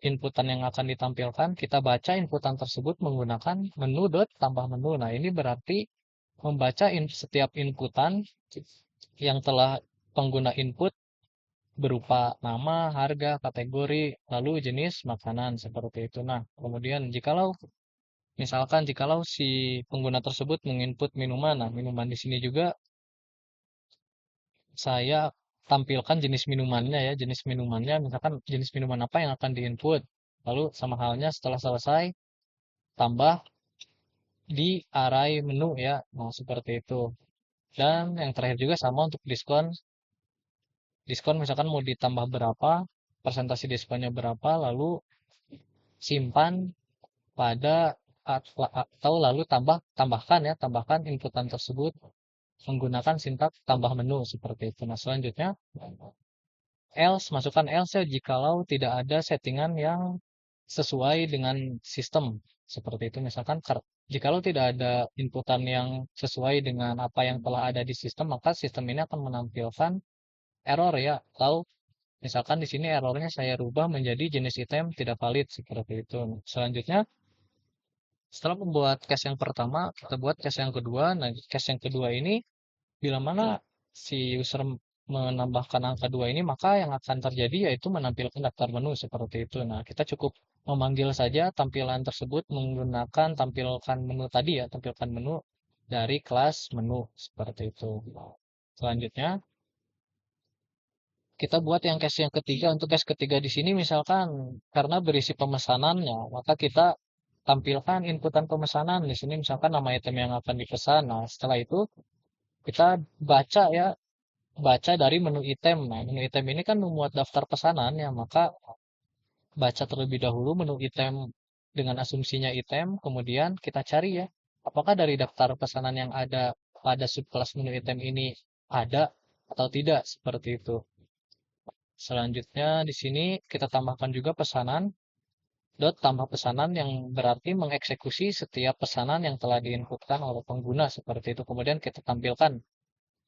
inputan yang akan ditampilkan, kita baca inputan tersebut menggunakan menu dot tambah menu. Nah, ini berarti membaca setiap inputan yang telah pengguna input berupa nama, harga, kategori, lalu jenis makanan seperti itu. Nah, kemudian jikalau si pengguna tersebut menginput minuman, nah minuman di sini juga saya tampilkan jenis minumannya ya, jenis minumannya, misalkan jenis minuman apa yang akan diinput. Lalu sama halnya setelah selesai tambah di array menu ya. Nah, seperti itu. Dan yang terakhir juga sama untuk diskon. Diskon misalkan mau ditambah berapa, persentase diskonnya berapa, lalu simpan pada atau lalu tambahkan inputan tersebut menggunakan sintaks tambah menu seperti itu. Nah, selanjutnya masukkan else ya jikalau tidak ada settingan yang sesuai dengan sistem seperti itu. Misalkan jikalau tidak ada inputan yang sesuai dengan apa yang telah ada di sistem, maka sistem ini akan menampilkan error ya. Atau misalkan di sini errornya saya rubah menjadi jenis item tidak valid seperti itu. Selanjutnya setelah membuat case yang pertama, kita buat case yang kedua. Nah, case yang kedua ini bila mana si user menambahkan angka 2 ini, maka yang akan terjadi yaitu menampilkan daftar menu seperti itu. Nah, kita cukup memanggil saja tampilan tersebut menggunakan tampilkan menu tadi ya, tampilkan menu dari kelas menu seperti itu. Selanjutnya, kita buat yang case yang ketiga. Untuk case ketiga di sini misalkan karena berisi pemesanannya, maka kita tampilkan inputan pemesanan di sini misalkan nama item yang akan dipesan. Nah, setelah itu kita baca ya, baca dari menu item. Nah, menu item ini kan memuat daftar pesanan ya, maka baca terlebih dahulu menu item dengan asumsinya item, kemudian kita cari ya, apakah dari daftar pesanan yang ada pada subkelas menu item ini ada atau tidak seperti itu. Selanjutnya di sini kita tambahkan juga pesanan, dot tambah pesanan yang berarti mengeksekusi setiap pesanan yang telah diinputkan oleh pengguna seperti itu. Kemudian kita tampilkan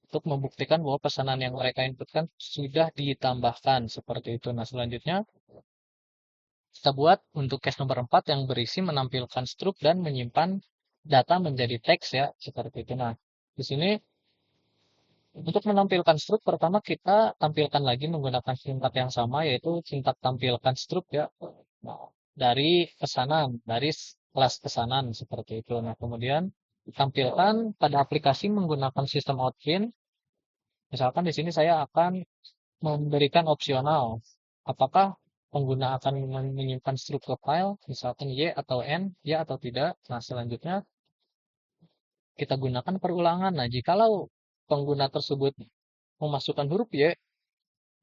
untuk membuktikan bahwa pesanan yang mereka inputkan sudah ditambahkan seperti itu. Nah, selanjutnya kita buat untuk case nomor 4 yang berisi menampilkan struk dan menyimpan data menjadi teks ya, seperti itu. Nah, di sini untuk menampilkan struk pertama kita tampilkan lagi menggunakan sintak yang sama yaitu sintak tampilkan struk ya. Nah, dari pesanan, dari kelas pesanan seperti itu. Nah, kemudian tampilkan pada aplikasi menggunakan sistem outprint. Misalkan di sini saya akan memberikan opsional. Apakah pengguna akan menyimpan struktur file, misalkan Y atau N, ya atau tidak. Nah, selanjutnya kita gunakan perulangan. Nah, jikalau pengguna tersebut memasukkan huruf Y,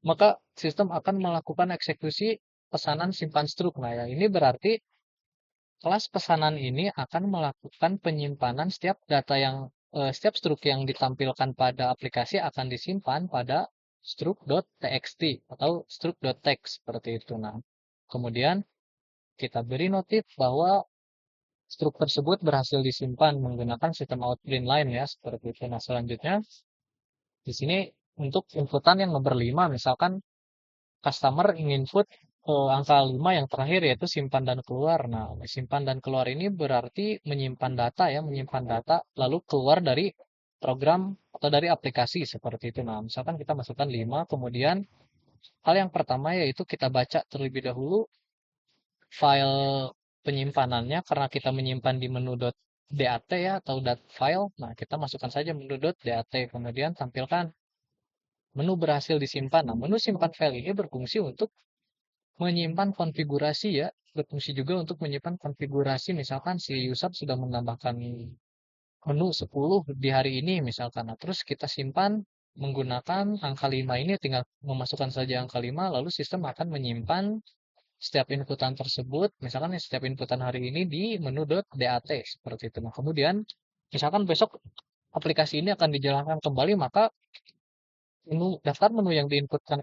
maka sistem akan melakukan eksekusi pesanan simpan struk. Nah, ya, ini berarti kelas pesanan ini akan melakukan penyimpanan setiap struk yang ditampilkan pada aplikasi akan disimpan pada struk.txt atau struk.text seperti itu. Nah, kemudian kita beri notif bahwa struk tersebut berhasil disimpan menggunakan sistem outprint line ya seperti itu. Nah, selanjutnya di sini untuk inputan yang nomor 5 misalkan customer ingin input angka 5 yang terakhir yaitu simpan dan keluar. Nah, simpan dan keluar ini berarti menyimpan data ya, menyimpan data lalu keluar dari program atau dari aplikasi seperti itu. Nah, misalkan kita masukkan 5, kemudian hal yang pertama yaitu kita baca terlebih dahulu file penyimpanannya karena kita menyimpan di menu .dat ya atau .file. Nah, kita masukkan saja menu .dat, kemudian tampilkan menu berhasil disimpan. Nah, menu simpan file ini berfungsi untuk menyimpan konfigurasi ya, berfungsi juga untuk menyimpan konfigurasi misalkan si user sudah menambahkan menu 10 di hari ini misalkan. Nah, terus kita simpan menggunakan angka 5 ini tinggal memasukkan saja angka 5 lalu sistem akan menyimpan setiap inputan tersebut, misalkan setiap inputan hari ini di menu .dat seperti itu. Nah, kemudian misalkan besok aplikasi ini akan dijalankan kembali, maka daftar menu yang diinputkan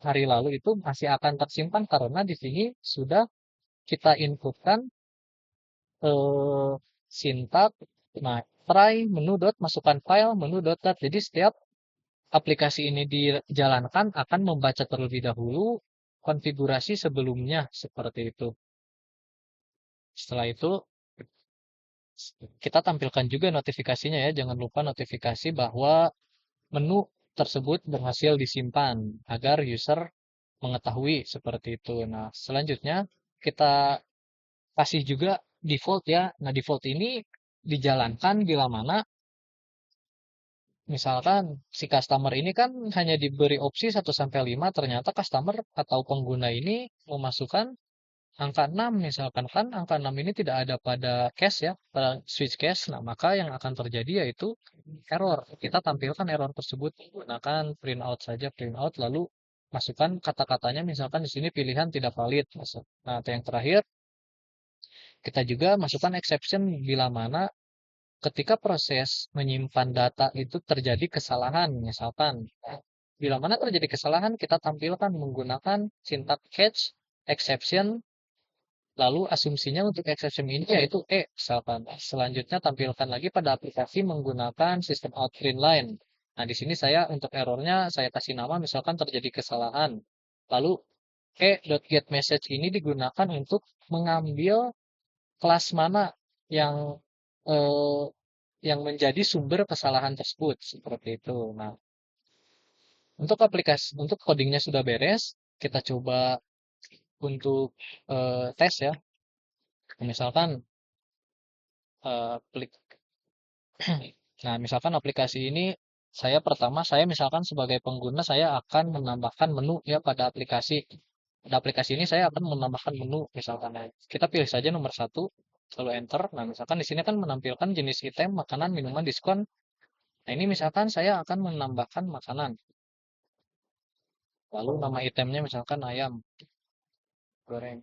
hari lalu itu masih akan tersimpan karena di sini sudah kita inputkan eh, sintak, nah try menu dot masukkan file menu dot dat. Jadi setiap aplikasi ini dijalankan akan membaca terlebih dahulu konfigurasi sebelumnya seperti itu. Setelah itu kita tampilkan juga notifikasinya ya. Jangan lupa notifikasi bahwa menu tersebut berhasil disimpan agar user mengetahui seperti itu. Nah, selanjutnya kita kasih juga default ya. Nah, default ini dijalankan bila mana misalkan si customer ini kan hanya diberi opsi 1 sampai 5, ternyata customer atau pengguna ini memasukkan angka 6 misalkan kan angka 6 ini tidak ada pada cache ya, pada switch cache. Nah, maka yang akan terjadi yaitu error. Kita tampilkan error tersebut menggunakan print out saja, print out lalu masukkan kata-katanya misalkan di sini pilihan tidak valid. Nah, yang terakhir kita juga masukkan exception bila mana ketika proses menyimpan data itu terjadi kesalahan, misalkan bila mana terjadi kesalahan kita tampilkan menggunakan sintak catch exception. Lalu asumsinya untuk exception ini yaitu misalkan. Selanjutnya tampilkan lagi pada aplikasi menggunakan sistem outprint line. Nah, di sini saya untuk errornya saya kasih nama misalkan terjadi kesalahan. Lalu e.getMessage ini digunakan untuk mengambil kelas mana yang eh, yang menjadi sumber kesalahan tersebut seperti itu. Nah, untuk codingnya sudah beres, kita coba untuk tes ya. Misalkan klik. Nah, misalkan aplikasi ini saya misalkan sebagai pengguna saya akan menambahkan menu ya pada aplikasi. Pada aplikasi ini saya akan menambahkan menu misalkan. Ya. Kita pilih saja nomor 1, lalu enter. Nah, misalkan di sini kan menampilkan jenis item, makanan, minuman, diskon. Nah, ini misalkan saya akan menambahkan makanan. Lalu nama itemnya misalkan ayam goreng.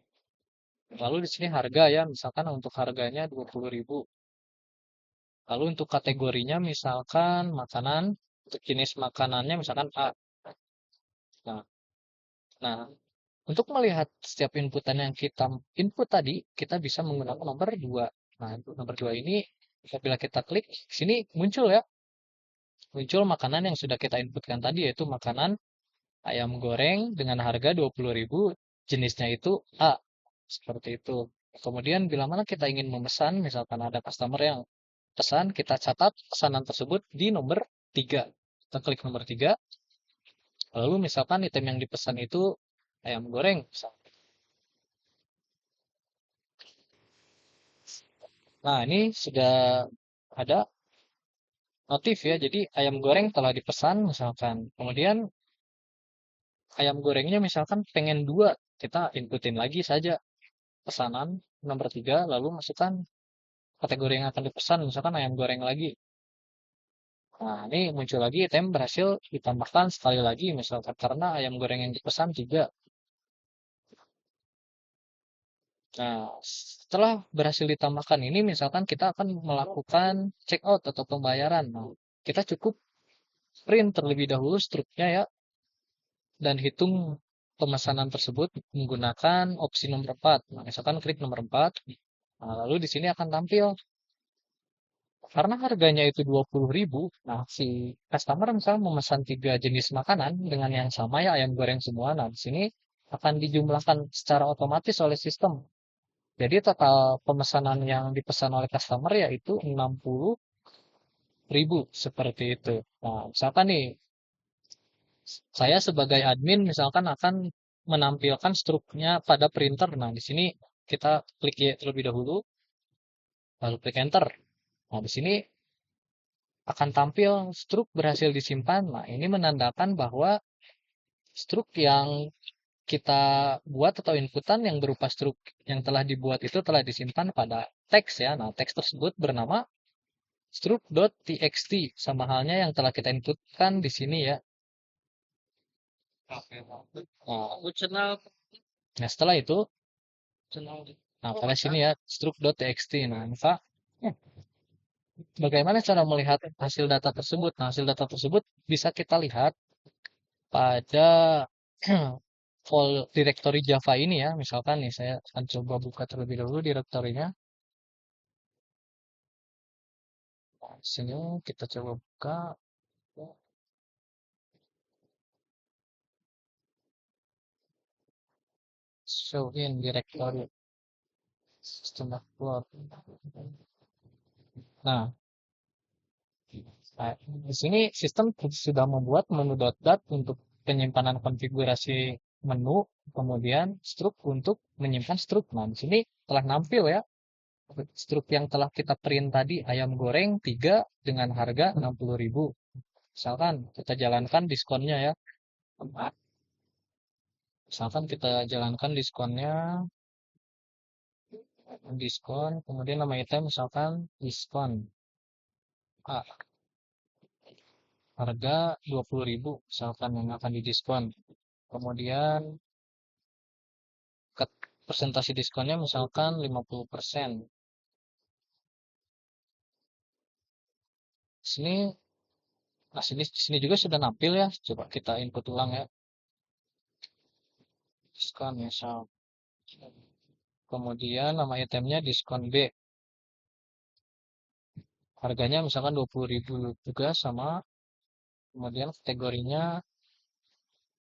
Lalu di sini harga ya, misalkan untuk harganya 20.000. Lalu untuk kategorinya misalkan makanan, untuk jenis makanannya misalkan A. Nah, Nah, untuk melihat setiap inputan yang kita input tadi, kita bisa menggunakan nomor 2. Nah, untuk nomor 2 ini, apabila kita klik, sini muncul ya, muncul makanan yang sudah kita inputkan tadi, yaitu makanan ayam goreng dengan harga 20.000, jenisnya itu A. Seperti itu. Kemudian bila mana kita ingin memesan, misalkan ada customer yang pesan, kita catat pesanan tersebut di nomor 3. Kita klik nomor 3, lalu misalkan item yang dipesan itu ayam goreng. Nah, ini sudah ada notif ya. Jadi ayam goreng telah dipesan misalkan. Kemudian ayam gorengnya misalkan pengen 2, kita inputin lagi saja pesanan nomor 3, lalu masukkan kategori yang akan dipesan, misalkan ayam goreng lagi. Nah, ini muncul lagi item berhasil ditambahkan sekali lagi, misalkan karena ayam goreng yang dipesan 3. Nah, setelah berhasil ditambahkan ini, misalkan kita akan melakukan checkout atau pembayaran. Nah, kita cukup print terlebih dahulu struknya ya, dan hitung pemesanan tersebut menggunakan opsi nomor 4. Nah, misalkan klik nomor 4, nah, lalu di sini akan tampil karena harganya itu 20.000. Nah, si customer misalnya memesan 3 jenis makanan dengan yang sama ya, ayam goreng semua. Nah, di sini akan dijumlahkan secara otomatis oleh sistem. Jadi total pemesanan yang dipesan oleh customer yaitu 60.000 seperti itu. Nah, misalkan nih saya sebagai admin misalkan akan menampilkan struknya pada printer. Nah, di sini kita klik ya terlebih dahulu, lalu klik enter. Nah, di sini akan tampil struk berhasil disimpan. Nah, ini menandakan bahwa struk yang kita buat atau inputan yang berupa struk yang telah dibuat itu telah disimpan pada teks ya. Nah, teks tersebut bernama struk.txt, sama halnya yang telah kita inputkan di sini ya. Nah, nah setelah itu, nah pada sini ya struk.txt. Nah, maka bagaimana cara melihat hasil data tersebut? Nah, hasil data tersebut bisa kita lihat pada folder direktori Java ini ya. Misalkan nih saya akan coba buka terlebih dahulu direktorinya. Nah, di sini kita coba buka show in directory system upload. Nah, di sini sistem sudah membuat menu dot untuk penyimpanan konfigurasi menu, kemudian struk untuk menyimpan struk. Nah, di sini telah nampil ya struk yang telah kita print tadi, ayam goreng 3 dengan harga 60.000. Misalkan kita jalankan diskonnya ya. Misalkan kita jalankan diskonnya, diskon, kemudian nama item misalkan diskon A, harga 20.000 misalkan yang akan didiskon. Kemudian presentasi diskonnya misalkan 50%. Sini, nah sini juga sudah nampil ya. Coba kita input ulang ya. Diskon misal. Kemudian nama itemnya diskon B. Harganya misalkan 20.000 juga sama. Kemudian kategorinya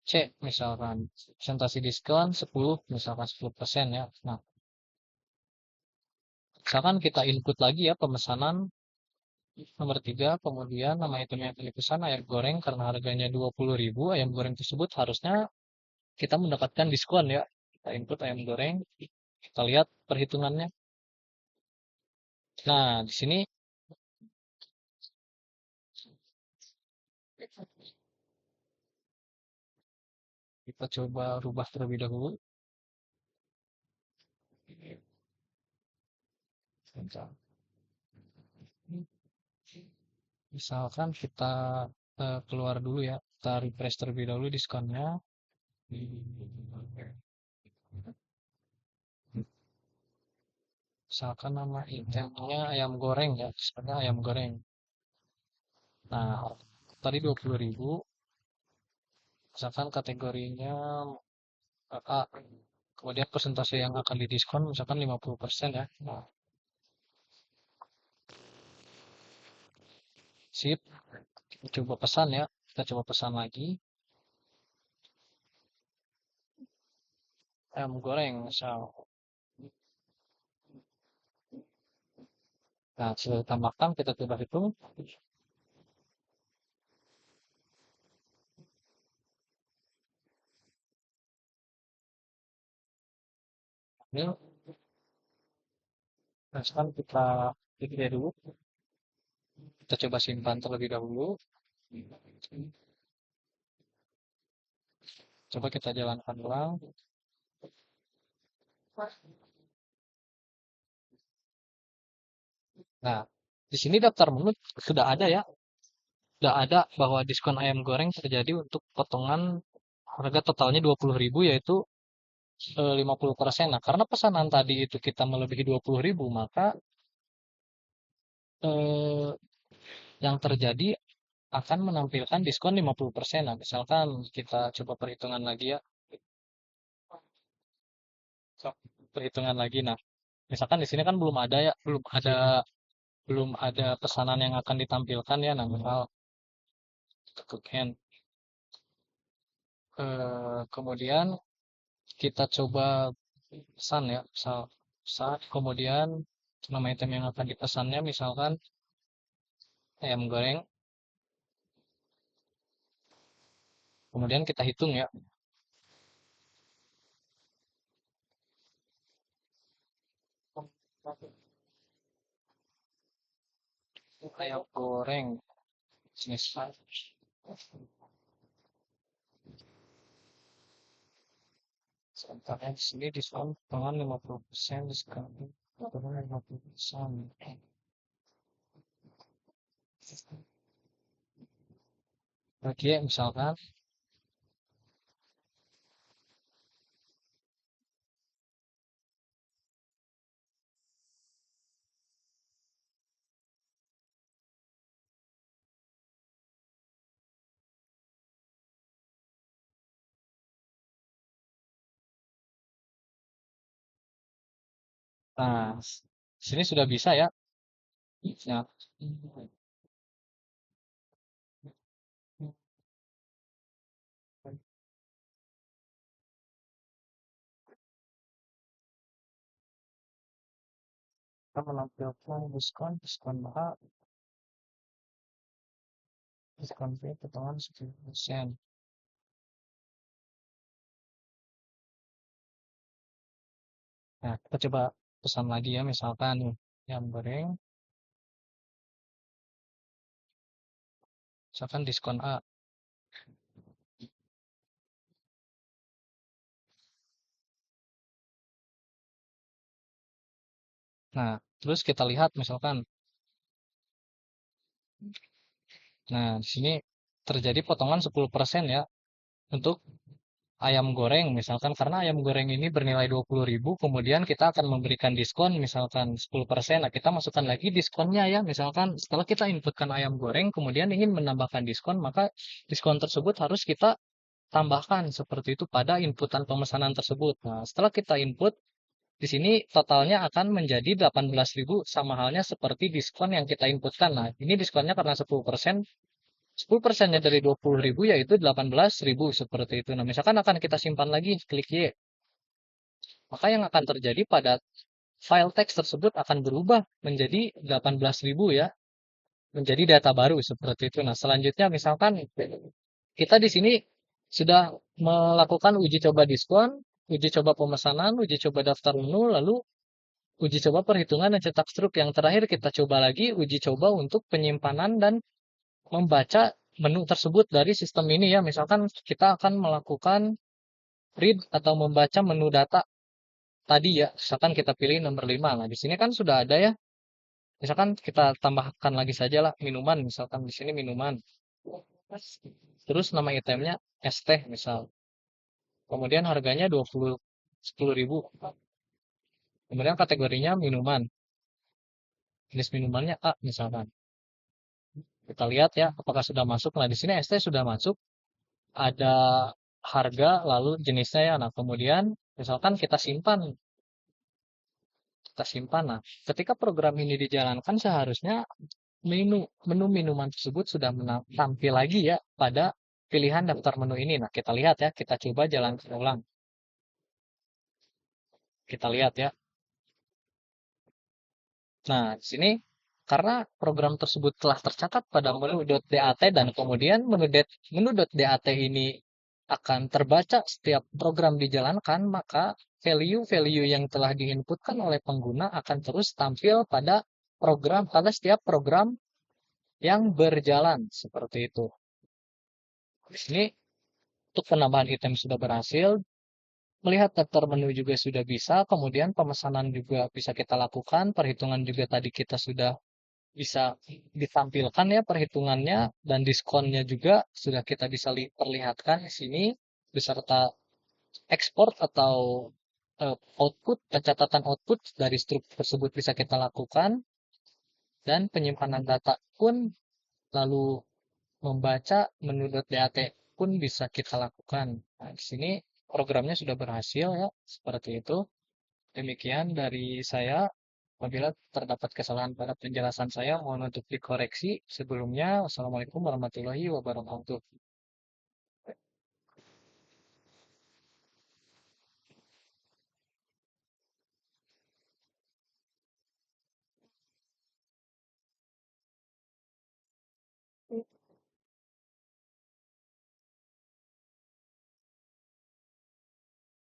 C misalkan. Presentasi diskon 10 misalkan 10% ya. Nah, misalkan kita input lagi ya pemesanan nomor 3, kemudian nama itemnya yang dipesan ayam goreng karena harganya 20.000, ayam goreng tersebut harusnya kita mendapatkan diskon ya. Kita input ayam goreng, kita lihat perhitungannya. Nah, di sini kita coba rubah terlebih dahulu. Misalkan kita keluar dulu ya, kita refresh terlebih dahulu diskonnya. Misalkan nama itemnya ayam goreng ya, diskonnya ayam goreng. Nah, tadi 20.000, misalkan kategorinya A. Kemudian persentase yang akan didiskon misalkan 50% ya. Nah, sip. Kita coba pesan ya. Kita coba pesan lagi. Ayam goreng misal. Nah, sudah tambahkan kita coba hitung. Ini, nah, sekarang kita pilih dulu. Kita coba simpan terlebih dahulu. Coba kita jalankan ulang. Nah, di sini daftar menu sudah ada ya. Sudah ada bahwa diskon ayam goreng terjadi untuk potongan harga totalnya 20.000 yaitu 50%. Nah, karena pesanan tadi itu kita melebihi 20.000, maka eh, yang terjadi akan menampilkan diskon 50%. Nah, misalkan kita coba perhitungan lagi ya. So, perhitungan lagi. Nah, misalkan di sini kan belum ada pesanan yang akan ditampilkan ya. Nah, misal klik hand. Kemudian kita coba pesan ya, misal pesan, kemudian nama item yang akan dipesannya misalkan ayam goreng, kemudian kita hitung ya, ayam goreng jenis sebentar ya, di sini diskon potongan 50%, diskon potongan 50%. Oke, misalkan, nah, sini sudah bisa ya. Nah, kita menampilkan diskon, diskon A, diskon B, potongan 10%. Nah, kita coba pesan lagi ya, misalkan nih, ayam goreng, misalkan diskon A. Nah, terus kita lihat misalkan, nah di sini terjadi potongan 10% ya untuk ayam goreng misalkan karena ayam goreng ini bernilai 20.000 kemudian kita akan memberikan diskon misalkan 10%. Nah, kita masukkan lagi diskonnya ya. Misalkan setelah kita inputkan ayam goreng kemudian ingin menambahkan diskon, maka diskon tersebut harus kita tambahkan seperti itu pada inputan pemesanan tersebut. Nah, setelah kita input di sini totalnya akan menjadi 18.000 sama halnya seperti diskon yang kita inputkan. Nah, ini diskonnya karena 10%, 10%-nya dari 20.000 yaitu 18.000 seperti itu. Nah, misalkan akan kita simpan lagi, klik Y. Maka yang akan terjadi pada file teks tersebut akan berubah menjadi 18.000 ya, menjadi data baru seperti itu. Nah, selanjutnya misalkan kita di sini sudah melakukan uji coba diskon, uji coba pemesanan, uji coba daftar menu, lalu uji coba perhitungan dan cetak struk. Yang terakhir kita coba lagi uji coba untuk penyimpanan dan membaca menu tersebut dari sistem ini ya. Misalkan kita akan melakukan read atau membaca menu data tadi ya. Misalkan kita pilih nomor 5. Nah, di sini kan sudah ada ya. Misalkan kita tambahkan lagi saja lah minuman. Misalkan di sini minuman. Terus nama itemnya es teh misal. Kemudian harganya 10.000. Kemudian kategorinya minuman. Jenis minumannya A misalkan. Kita lihat ya apakah sudah masuk. Nah, di sini es teh sudah masuk. Ada harga, lalu jenisnya ya. Nah, kemudian misalkan kita simpan. Nah, ketika program ini dijalankan seharusnya menu minuman tersebut sudah tampil lagi ya pada pilihan daftar menu ini. Nah, kita lihat ya, kita coba jalankan ulang. Kita lihat ya. Nah, di sini karena program tersebut telah tercatat pada menu.dat dan kemudian menu.dat ini akan terbaca setiap program dijalankan, maka value-value yang telah diinputkan oleh pengguna akan terus tampil pada setiap program yang berjalan seperti itu. Di sini untuk penambahan item sudah berhasil, melihat daftar menu juga sudah bisa, kemudian pemesanan juga bisa kita lakukan, perhitungan juga tadi kita sudah bisa ditampilkan ya perhitungannya dan diskonnya juga sudah kita bisa perlihatkan di sini beserta ekspor atau catatan output dari struktur tersebut bisa kita lakukan dan penyimpanan data pun lalu membaca menu.dat pun bisa kita lakukan. Nah, di sini programnya sudah berhasil ya, seperti itu. Demikian dari saya. Apabila terdapat kesalahan pada penjelasan saya, mohon untuk dikoreksi. Sebelumnya, wassalamualaikum warahmatullahi wabarakatuh.